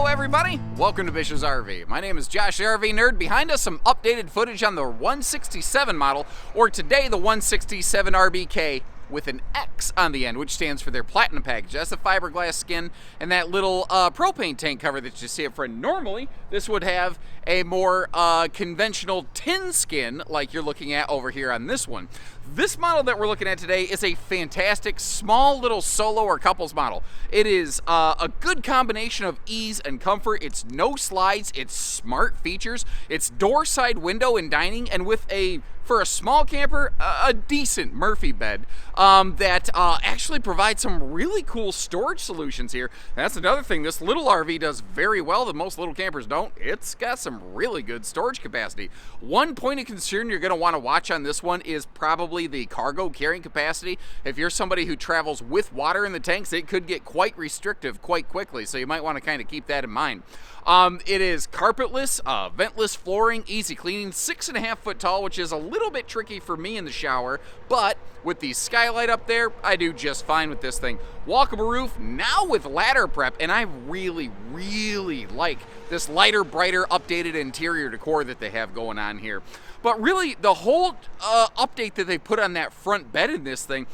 everybody. Welcome to Bish's RV. My name is Josh, the RV nerd. Behind us, some updated footage on the 167 model, or today the 167RBK with an X on the end, which stands for their Platinum package. That's the fiberglass skin and that little propane tank cover that you see up front. Normally, this would have a more conventional tin skin like you're looking at over here on this one. This model that we're looking at today is a fantastic small little solo or couples model. It is a good combination of ease and comfort. It's no slides, it's smart features, it's door side window and dining, and with for a small camper, a decent Murphy bed that actually provides some really cool storage solutions here. That's another thing this little RV does very well that most little campers don't. It's got some really good storage capacity. One point of concern you're going to want to watch on this one is probably the cargo carrying capacity. If you're somebody who travels with water in the tanks, it could get quite restrictive quite quickly, so you might want to kind of keep that in mind. It is carpetless, ventless flooring, easy cleaning, 6.5 foot tall, which is a little bit tricky for me in the shower, but with the skylight up there, I do just fine with this thing. Walkable roof, now with ladder prep, and I really, really like this lighter, brighter, updated interior decor that they have going on here. But really, the whole update that they put on that front bed in this thing,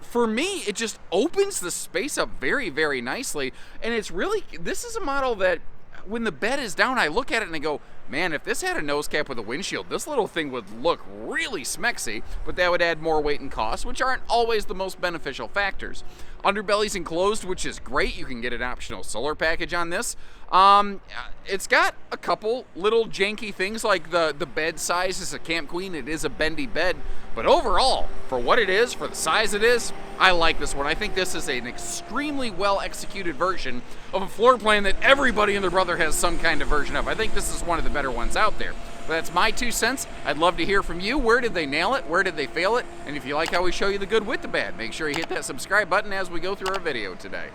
for me, it just opens the space up very, very nicely, and it's really, this is a model that when the bed is down, I look at it and I go, man, if this had a nose cap with a windshield, this little thing would look really smexy, but that would add more weight and cost, which aren't always the most beneficial factors. Underbelly's enclosed, which is great. You can get an optional solar package on this. It's got a couple little janky things, like the bed size is a Camp Queen. It is a bendy bed, but overall, for what it is, for the size it is, I like this one. I think this is an extremely well executed version of a floor plan that everybody and their brother has some kind of version of. I think this is one of the better ones out there. But that's my 2 cents. I'd love to hear from you. Where did they nail it? Where did they fail it? And if you like how we show you the good with the bad, make sure you hit that subscribe button as we go through our video today.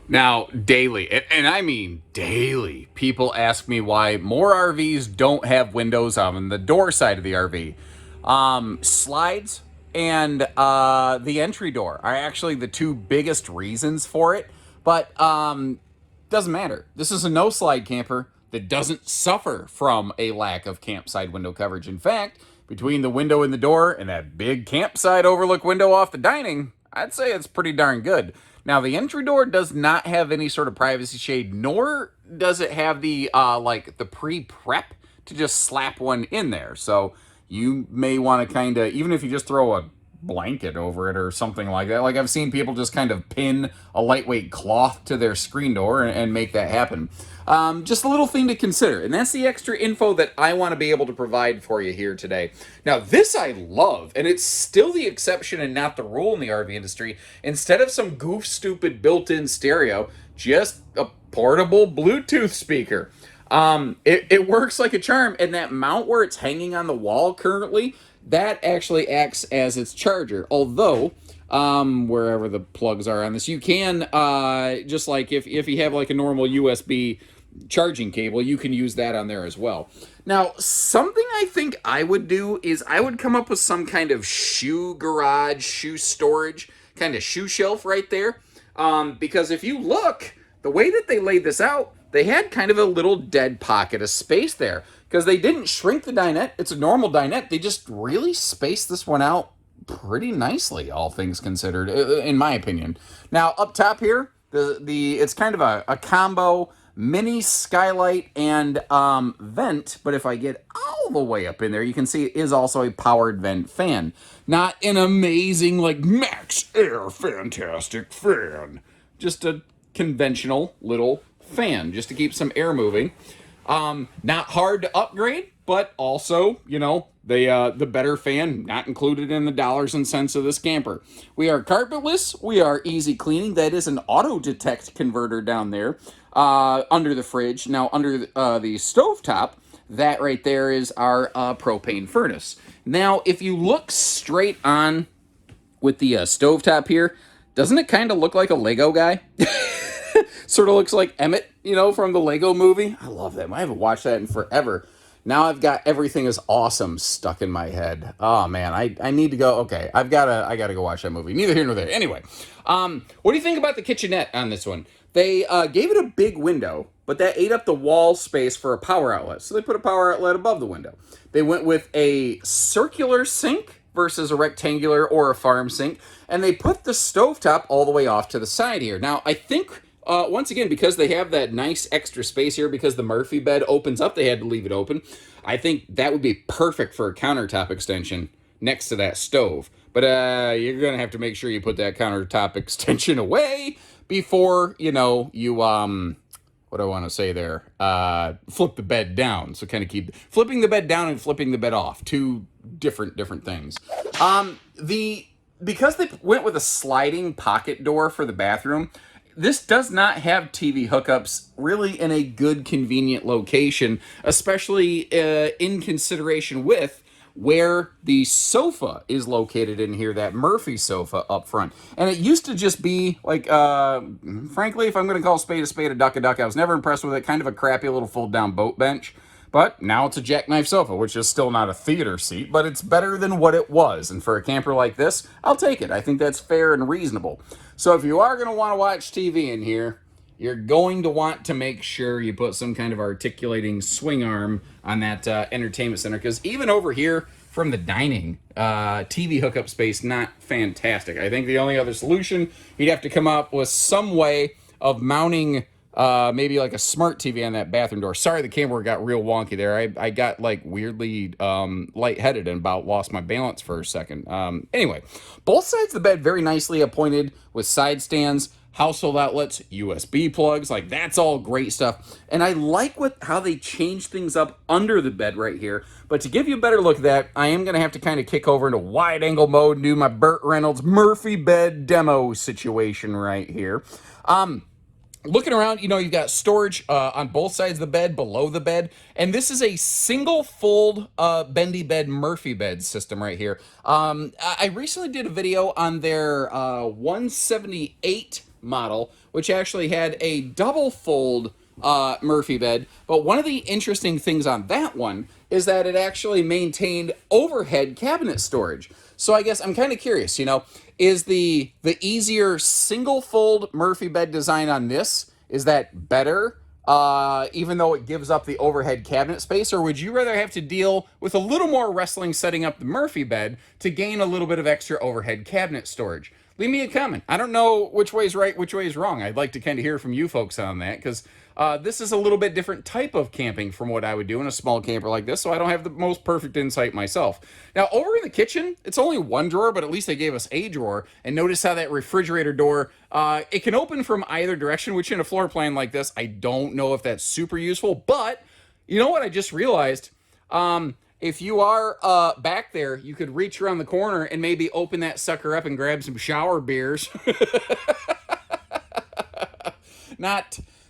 Now, daily, and I mean daily, people ask me why more RVs don't have windows on the door side of the RV. Slides and the entry door are actually the two biggest reasons for it, but doesn't matter. This is a no-slide camper that doesn't suffer from a lack of campside window coverage. In fact, between the window in the door and that big campside overlook window off the dining, I'd say it's pretty darn good. Now, the entry door does not have any sort of privacy shade, nor does it have the like the pre-prep to just slap one in there. So you may want to kind of, even if you just throw a blanket over it or something like that. Like I've seen people just kind of pin a lightweight cloth to their screen door and make that happen. Just a little thing to consider, and that's the extra info that I want to be able to provide for you here today. Now, this I love, and it's still the exception and not the rule in the RV industry. Instead of some goof stupid built-in stereo, just a portable Bluetooth speaker. It works like a charm, and that mount where it's hanging on the wall currently, that actually acts as its charger. Although, wherever the plugs are on this, you can, just like if you have like a normal USB charging cable, you can use that on there as well. Now, something I think I would do is I would come up with some kind of shoe garage, shoe storage, kind of shoe shelf right there. Because if you look, the way that they laid this out, they had kind of a little dead pocket of space there. Because they didn't shrink the dinette. It's a normal dinette. They just really spaced this one out pretty nicely, all things considered, in my opinion. Now, up top here, it's kind of a combo mini skylight and vent, but if I get all the way up in there, you can see it is also a powered vent fan. Not an amazing, like, max air fantastic fan. Just a conventional little fan, just to keep some air moving. Not hard to upgrade, but also, you know, the better fan, not included in the dollars and cents of this camper. We are carpetless. We are easy cleaning. That is an auto detect converter down there under the fridge. Now, under the stovetop, that right there is our propane furnace. Now, if you look straight on with the stovetop here, doesn't it kind of look like a Lego guy? Sort of looks like Emmett, you know, from the Lego movie. I love that. I haven't watched that in forever. Now I've got everything is awesome stuck in my head. Oh man, I need to go. Okay, I gotta go watch that movie. Neither here nor there. Anyway, what do you think about the kitchenette on this one? They gave it a big window, but that ate up the wall space for a power outlet. So they put a power outlet above the window. They went with a circular sink versus a rectangular or a farm sink, and they put the stovetop all the way off to the side here. Now I think. Once again, because they have that nice extra space here, because the Murphy bed opens up, they had to leave it open. I think that would be perfect for a countertop extension next to that stove. But you're going to have to make sure you put that countertop extension away before, you know, you, what do I want to say there? Flip the bed down. So kind of keep flipping the bed down and flipping the bed off. Two different things. Because they went with a sliding pocket door for the bathroom, this does not have TV hookups really in a good, convenient location, especially in consideration with where the sofa is located in here, that Murphy sofa up front. And it used to just be like, frankly, if I'm going to call a spade, a duck, I was never impressed with it. Kind of a crappy little fold-down boat bench. But now it's a jackknife sofa, which is still not a theater seat, but it's better than what it was. And for a camper like this, I'll take it. I think that's fair and reasonable. So if you are going to want to watch TV in here, you're going to want to make sure you put some kind of articulating swing arm on that entertainment center. Because even over here from the dining, TV hookup space, not fantastic. I think the only other solution, you'd have to come up with some way of mounting maybe like a smart TV on that bathroom door. Sorry, the camera got real wonky there. I got like weirdly lightheaded and about lost my balance for a second. Anyway, both sides of the bed very nicely appointed with side stands, household outlets, USB plugs. Like, that's all great stuff. And I like how they changed things up under the bed right here. But to give you a better look at that, I am going to have to kind of kick over into wide angle mode and do my Burt Reynolds Murphy bed demo situation right here. Looking around, you know, you've got storage on both sides of the bed, below the bed, and this is a single fold bendy bed Murphy bed system right here. I recently did a video on their 178 model, which actually had a double fold Murphy bed, but one of the interesting things on that one is that it actually maintained overhead cabinet storage. So I guess I'm kind of curious, you know, is the easier single fold Murphy bed design on this, is that better, even though it gives up the overhead cabinet space, or would you rather have to deal with a little more wrestling setting up the Murphy bed to gain a little bit of extra overhead cabinet storage? Leave me a comment. I don't know which way is right, which way is wrong. I'd like to kind of hear from you folks on that, because this is a little bit different type of camping from what I would do in a small camper like this, so I don't have the most perfect insight myself. Now, over in the kitchen, it's only one drawer, but at least they gave us a drawer. And notice how that refrigerator door, it can open from either direction, which in a floor plan like this, I don't know if that's super useful. But you know what I just realized? If you are back there, you could reach around the corner and maybe open that sucker up and grab some shower beers.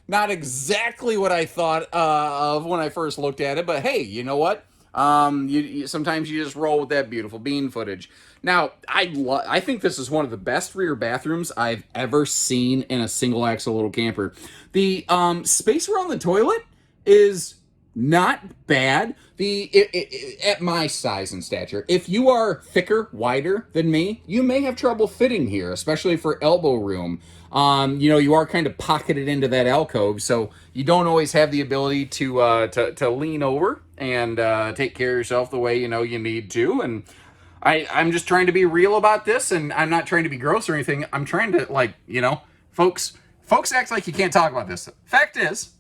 Not exactly what I thought of when I first looked at it, but hey, you know what? Sometimes you just roll with that beautiful bean footage. Now, I think this is one of the best rear bathrooms I've ever seen in a single axle little camper. The space around the toilet is not bad. At my size and stature, if you are thicker, wider than me, you may have trouble fitting here, especially for elbow room. You know, you are kind of pocketed into that alcove, so you don't always have the ability to lean over and take care of yourself the way you know you need to. And I'm just trying to be real about this, and I'm not trying to be gross or anything. I'm trying to, like, you know, folks act like you can't talk about this. Fact is,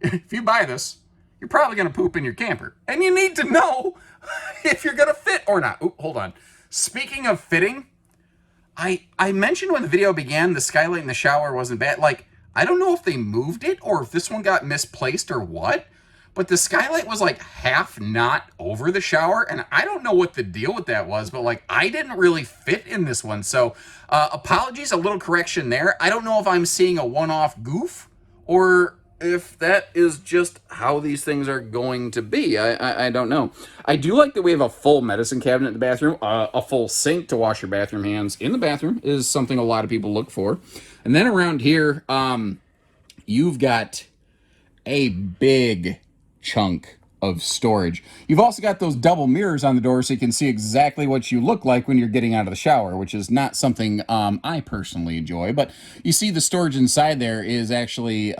if you buy this, you're probably going to poop in your camper. And you need to know if you're going to fit or not. Ooh, hold on. Speaking of fitting, I mentioned when the video began, the skylight in the shower wasn't bad. Like, I don't know if they moved it or if this one got misplaced or what, but the skylight was like half not over the shower. And I don't know what the deal with that was, but like, I didn't really fit in this one. So apologies, a little correction there. I don't know if I'm seeing a one-off goof or if that is just how these things are going to be. I don't know. I do like that we have a full medicine cabinet in the bathroom. A full sink to wash your bathroom hands in the bathroom is something a lot of people look for. And then around here, you've got a big chunk of storage. You've also got those double mirrors on the door so you can see exactly what you look like when you're getting out of the shower, which is not something I personally enjoy. But you see the storage inside there is actually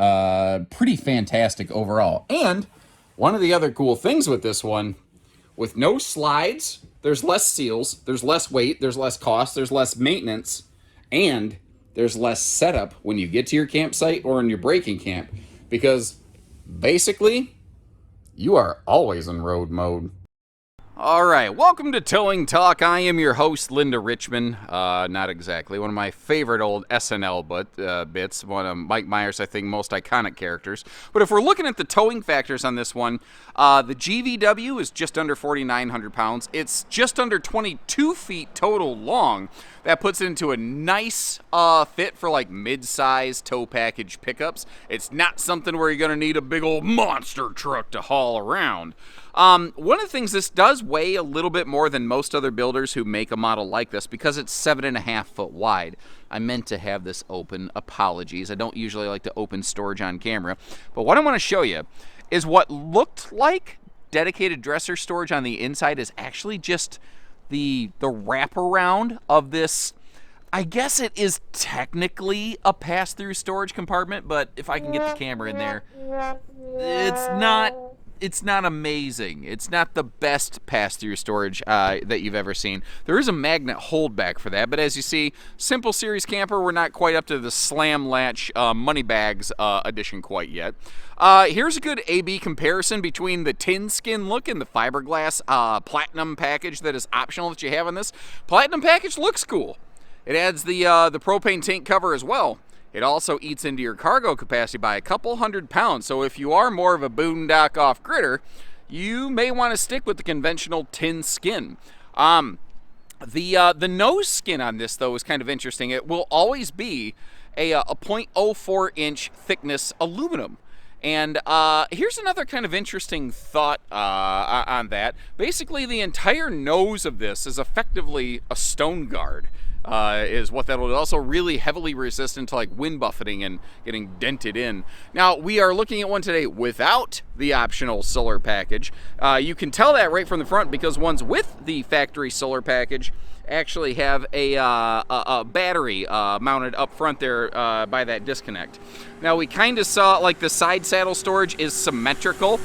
pretty fantastic overall. And one of the other cool things with this one, with no slides, there's less seals, there's less weight, there's less cost, there's less maintenance, and there's less setup when you get to your campsite or in your breaking camp, because basically you are always in road mode. All right, welcome to Towing Talk. I am your host, Linda Richmond. Not exactly one of my favorite old SNL bits, one of Mike Myers, I think, most iconic characters. But if we're looking at the towing factors on this one, the GVW is just under 4,900 pounds. It's just under 22 feet total long. That puts it into a nice fit for like mid-size tow package pickups. It's not something where you're going to need a big old monster truck to haul around. One of the things, this does weigh a little bit more than most other builders who make a model like this because it's 7.5 foot wide. I meant to have this open. Apologies. I don't usually like to open storage on camera. But what I want to show you is what looked like dedicated dresser storage on the inside is actually just the wraparound of this. I guess it is technically a pass-through storage compartment, but if I can get the camera in there, it's not amazing. It's not the best pass-through storage that you've ever seen. There is a magnet holdback for that, but as you see, Simple Series camper, we're not quite up to the slam latch money bags edition quite yet. Here's a good A-B comparison between the tin skin look and the fiberglass platinum package that is optional that you have on this. Platinum package looks cool. It adds the propane tank cover as well. It also eats into your cargo capacity by a couple hundred pounds, so if you are more of a boondock off-gritter, you may want to stick with the conventional tin skin. The nose skin on this, though, is kind of interesting. It will always be a 0.04 inch thickness aluminum. And here's another kind of interesting thought on that. Basically, the entire nose of this is effectively a stone guard. Is what that will do. Also really heavily resistant to like wind buffeting and getting dented in. Now, we are looking at one today without the optional solar package. You can tell that right from the front because ones with the factory solar package actually have a battery mounted up front there by that disconnect. Now, we kind of saw like the side saddle storage is symmetrical.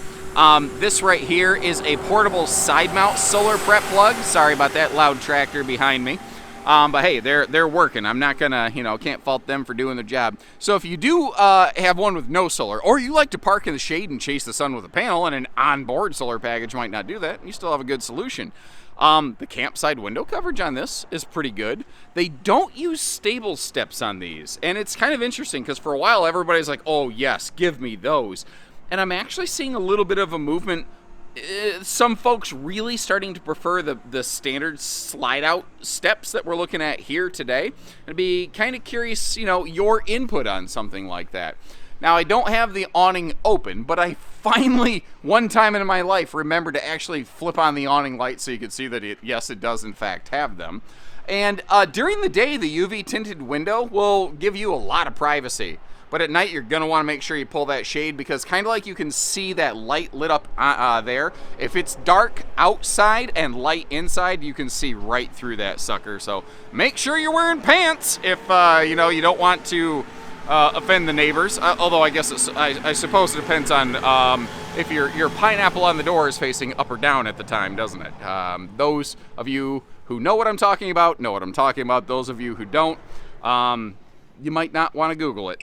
This right here is a portable side mount solar prep plug. Sorry about that loud tractor behind me. But hey, they're working. I'm not gonna, can't fault them for doing their job. So if you do have one with no solar, or you like to park in the shade and chase the sun with a panel, and an onboard solar package might not do that, you still have a good solution. The campsite window coverage on this is pretty good. They don't use stable steps on these, and it's kind of interesting because for a while everybody's like, oh yes, give me those. And I'm actually seeing a little bit of a movement. Some folks really starting to prefer the standard slide out steps that we're looking at here today. I'd be kind of curious, your input on something like that. Now, I don't have the awning open, but I finally, one time in my life, remembered to actually flip on the awning light so you could see that yes, it does in fact have them. And during the day, the UV tinted window will give you a lot of privacy. But at night, you're going to want to make sure you pull that shade because kind of like you can see that light lit up there. If it's dark outside and light inside, you can see right through that sucker. So make sure you're wearing pants if, you don't want to offend the neighbors. Although I guess I suppose it depends on if your pineapple on the door is facing up or down at the time, doesn't it? Those of you who know what I'm talking about know what I'm talking about. Those of you who don't, you might not want to Google it.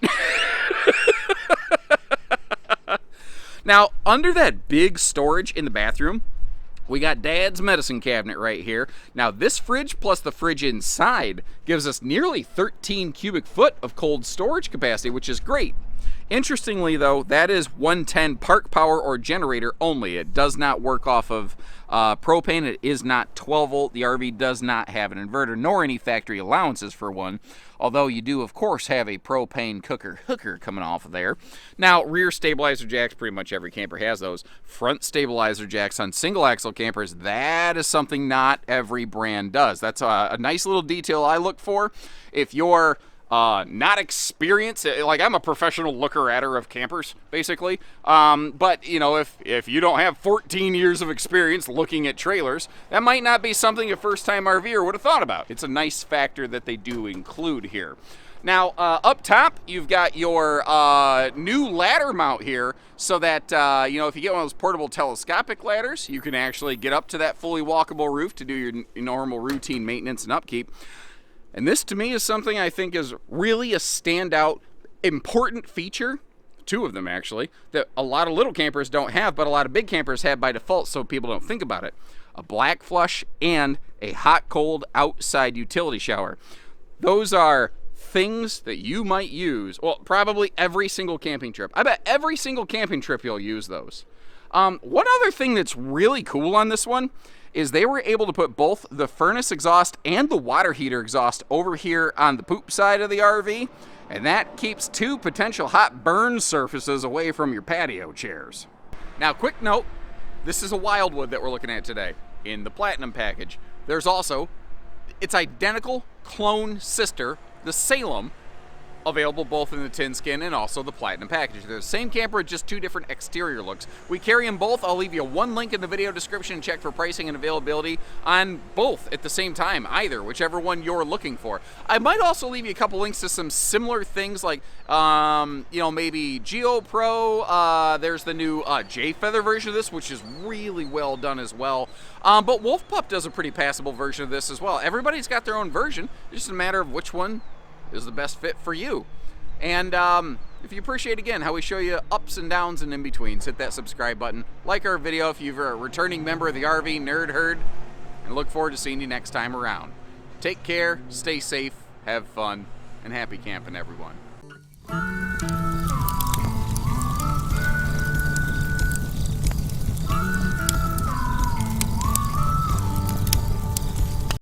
Now, under that big storage in the bathroom, we got Dad's medicine cabinet right here. Now, this fridge plus the fridge inside gives us nearly 13 cubic foot of cold storage capacity, which is great. Interestingly, though, that is 110 park power or generator only. It does not work off of propane. It is not 12 volt. The RV does not have an inverter, nor any factory allowances for one. Although you do, of course, have a propane hooker coming off of there. Now, rear stabilizer jacks, pretty much every camper has those. Front stabilizer jacks on single axle campers, that is something not every brand does. That's a nice little detail I look for. If you're not experienced. Like, I'm a professional looker-atter of campers, basically. But, you know, if you don't have 14 years of experience looking at trailers, that might not be something a first-time RVer would have thought about. It's a nice factor that they do include here. Now, up top, you've got your new ladder mount here, so that, you know, if you get one of those portable telescopic ladders, you can actually get up to that fully walkable roof to do your normal routine maintenance and upkeep. And this, to me, is something I think is really a standout, important feature, two of them actually, that a lot of little campers don't have, but a lot of big campers have by default, so people don't think about it. A black flush and a hot-cold outside utility shower. Those are things that you might use, well, probably every single camping trip. I bet every single camping trip you'll use those. One other thing that's really cool on this one is they were able to put both the furnace exhaust and the water heater exhaust over here on the poop side of the RV, and that keeps two potential hot burn surfaces away from your patio chairs. Now, quick note, this is a Wildwood that we're looking at today in the Platinum package. There's also its identical clone sister, the Salem, available both in the tin skin and also the Platinum package. They're the same camper, just two different exterior looks. We carry them both. I'll leave you one link in the video description and check for pricing and availability on both at the same time, either, whichever one you're looking for. I might also leave you a couple links to some similar things like, you know, maybe GeoPro. There's the new J-Feather version of this, which is really well done as well. But Wolf Pup does a pretty passable version of this as well. Everybody's got their own version. It's just a matter of which one is the best fit for you. And if you appreciate, again, how we show you ups and downs and in-betweens, hit that subscribe button. Like our video if you're a returning member of the RV Nerd Herd, and look forward to seeing you next time around. Take care, stay safe, have fun, and happy camping, everyone.